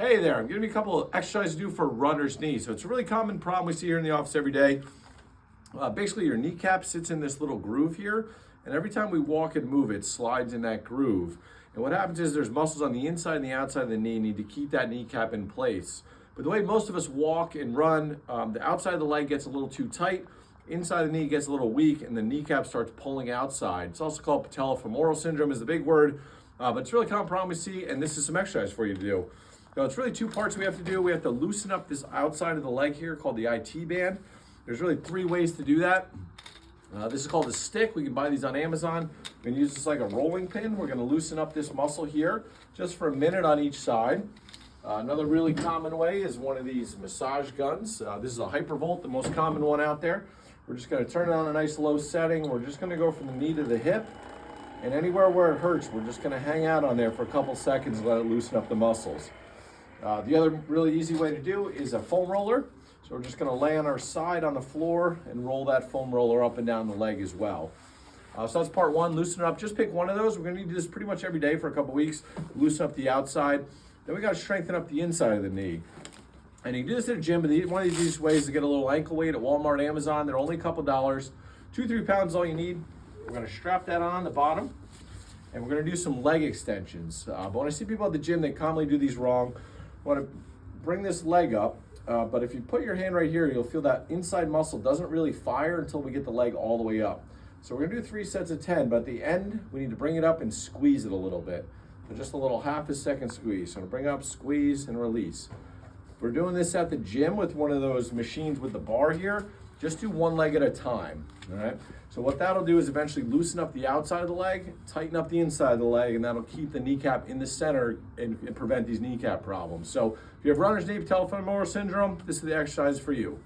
Hey there, I'm giving you a couple of exercises to do for runner's knee. So it's a really common problem we see here in the office every day. Basically, your kneecap sits in this little groove here, and every time we walk and move, it slides in that groove. And what happens is there's muscles on the inside and the outside of the knee need to keep that kneecap in place. But the way most of us walk and run, the outside of the leg gets a little too tight, inside of the knee gets a little weak, and the kneecap starts pulling outside. It's also called patellofemoral syndrome is the big word, but it's a really common problem we see, and this is some exercise for you to do. So it's really two parts we have to do. We have to loosen up this outside of the leg here called the IT band. There's really three ways to do that. This is called a stick. We can buy these on Amazon. We're gonna use this like a rolling pin. We're gonna loosen up this muscle here just for a minute on each side. Another really common way is one of these massage guns. This is a Hypervolt, the most common one out there. We're just gonna turn it on a nice low setting. We're just gonna go from the knee to the hip. And anywhere where it hurts, we're just gonna hang out on there for a couple seconds and let it loosen up the muscles. The other really easy way to do is a foam roller. So we're just gonna lay on our side on the floor and roll that foam roller up and down the leg as well. So that's part one, loosen it up. Just pick one of those. We're gonna need to do this pretty much every day for a couple weeks. Loosen up the outside. Then we gotta strengthen up the inside of the knee. And you can do this at a gym, but one of these ways to get a little ankle weight at Walmart, Amazon. They're only a couple dollars. 2-3 pounds is all you need. We're gonna strap that on the bottom. And we're gonna do some leg extensions. But when I see people at the gym, they commonly do these wrong. I want to bring this leg up, but if you put your hand right here, you'll feel that inside muscle doesn't really fire until we get the leg all the way up. So we're gonna do 3 sets of 10, but at the end, we need to bring it up and squeeze it a little bit. So just a little half a second squeeze. So bring up, squeeze, and release. If we're doing this at the gym with one of those machines with the bar here, just do one leg at a time, all right? So what that'll do is eventually loosen up the outside of the leg, tighten up the inside of the leg, and that'll keep the kneecap in the center and prevent these kneecap problems. So if you have runner's knee, patellofemoral syndrome, this is the exercise for you.